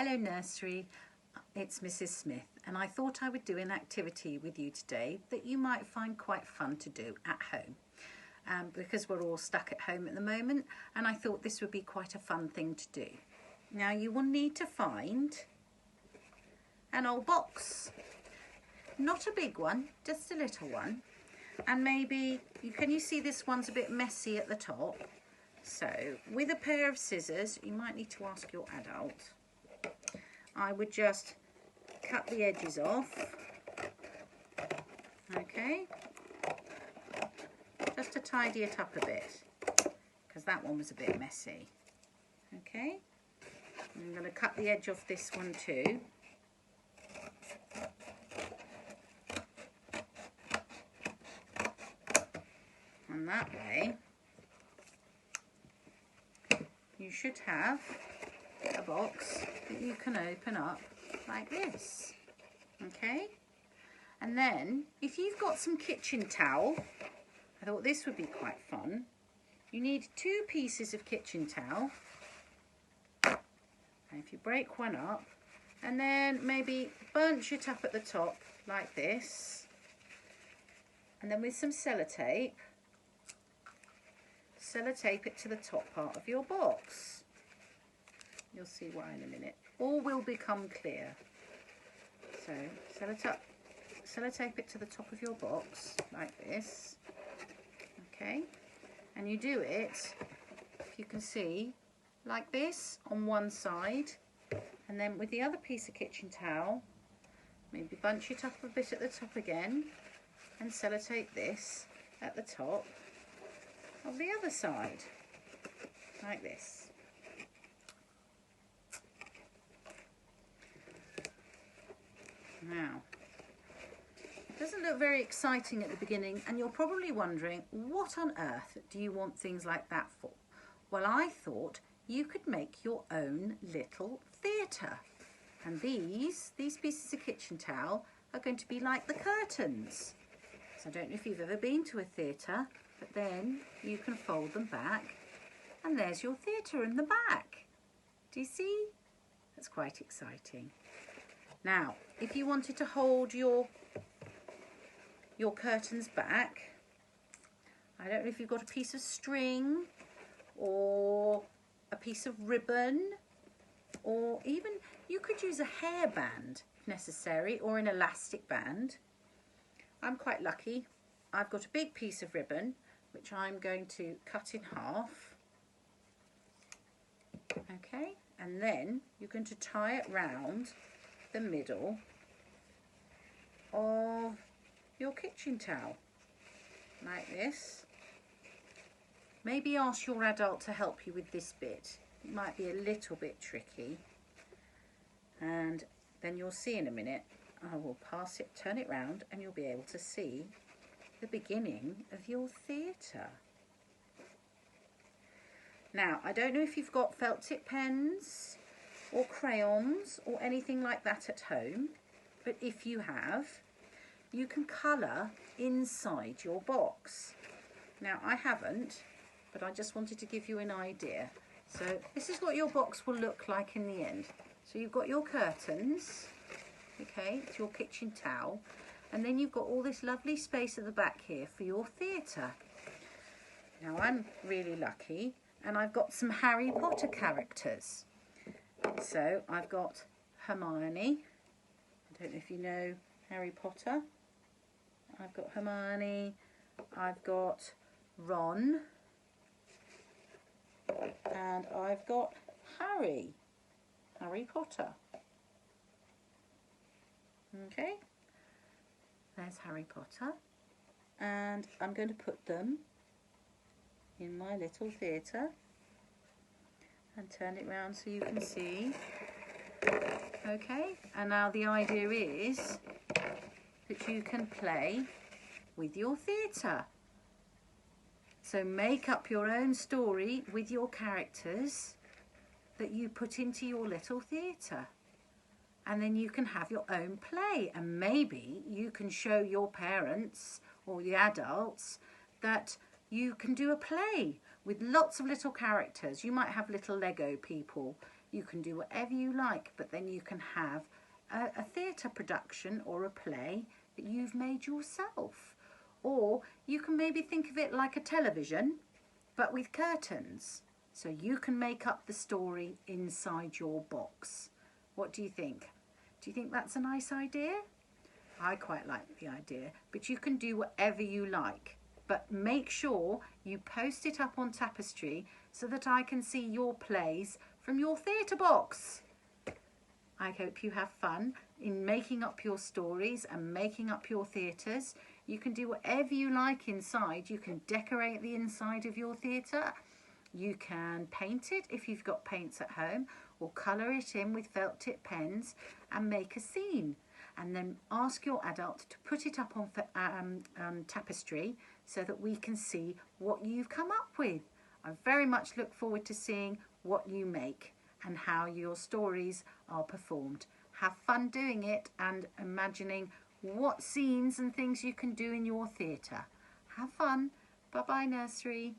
Hello Nursery, it's Mrs. Smith, and I thought I would do an activity with you today that you might find quite fun to do at home. Because we're all stuck at home at the moment, and I thought this would be quite a fun thing to do. Now you will need to find an old box, not a big one, just a little one, and maybe, can you see this one's a bit messy at the top? So with a pair of scissors, you might need to ask your adult, I would just cut the edges off, okay, just to tidy it up a bit, because that one was a bit messy, okay. I'm going to cut the edge off this one too. And that way you should have a box that you can open up like this, okay. And then if you've got some kitchen towel, I thought this would be quite fun. You need 2 pieces of kitchen towel, and if you break one up and then maybe bunch it up at the top like this, and then with some sellotape it to the top part of your box. You'll see why in a minute. All will become clear. So sellotape it to the top of your box like this, okay, and you do it, if you can see, like this on one side, and then with the other piece of kitchen towel maybe bunch it up a bit at the top again and sellotape this at the top of the other side like this. Now, it doesn't look very exciting at the beginning, and you're probably wondering, what on earth do you want things like that for? Well, I thought you could make your own little theatre, and these pieces of kitchen towel are going to be like the curtains. So I don't know if you've ever been to a theatre, but then you can fold them back and there's your theatre in the back. Do you see? That's quite exciting. Now, if you wanted to hold your curtains back, I don't know if you've got a piece of string or a piece of ribbon, or even you could use a hairband if necessary, or an elastic band. I'm quite lucky. I've got a big piece of ribbon which I'm going to cut in half, okay, and then you're going to tie it round the middle of your kitchen towel like this. Maybe ask your adult to help you with this bit. It might be a little bit tricky, and then you'll see in a minute. I will pass it, turn it round, and you'll be able to see the beginning of your theatre. Now, I don't know if you've got felt tip pens or crayons or anything like that at home, but if you have, you can colour inside your box. Now, I haven't, but I just wanted to give you an idea. So this is what your box will look like in the end. So you've got your curtains, okay, it's your kitchen towel, and then you've got all this lovely space at the back here for your theatre. Now I'm really lucky, and I've got some Harry Potter characters. So I've got Hermione. I don't know if you know Harry Potter. I've got Hermione, I've got Ron, and I've got Harry Potter. Okay, there's Harry Potter, and I'm going to put them in my little theatre and turn it round so you can see. Okay, and now the idea is that you can play with your theatre. So make up your own story with your characters that you put into your little theatre. And then you can have your own play, and maybe you can show your parents or the adults that you can do a play with lots of little characters. You might have little Lego people You can do whatever you like, but then you can have a theatre production or a play that you've made yourself. Or you can maybe think of it like a television, but with curtains. So you can make up the story inside your box. What do you think? Do you think that's a nice idea? I quite like the idea, but you can do whatever you like. But make sure you post it up on Tapestry so that I can see your plays from your theatre box. I hope you have fun in making up your stories and making up your theatres. You can do whatever you like inside. You can decorate the inside of your theatre. You can paint it if you've got paints at home, or colour it in with felt tip pens and make a scene. And then ask your adult to put it up on Tapestry so that we can see what you've come up with. I very much look forward to seeing what you make and how your stories are performed. Have fun doing it and imagining what scenes and things you can do in your theatre. Have fun. Bye-bye, Nursery.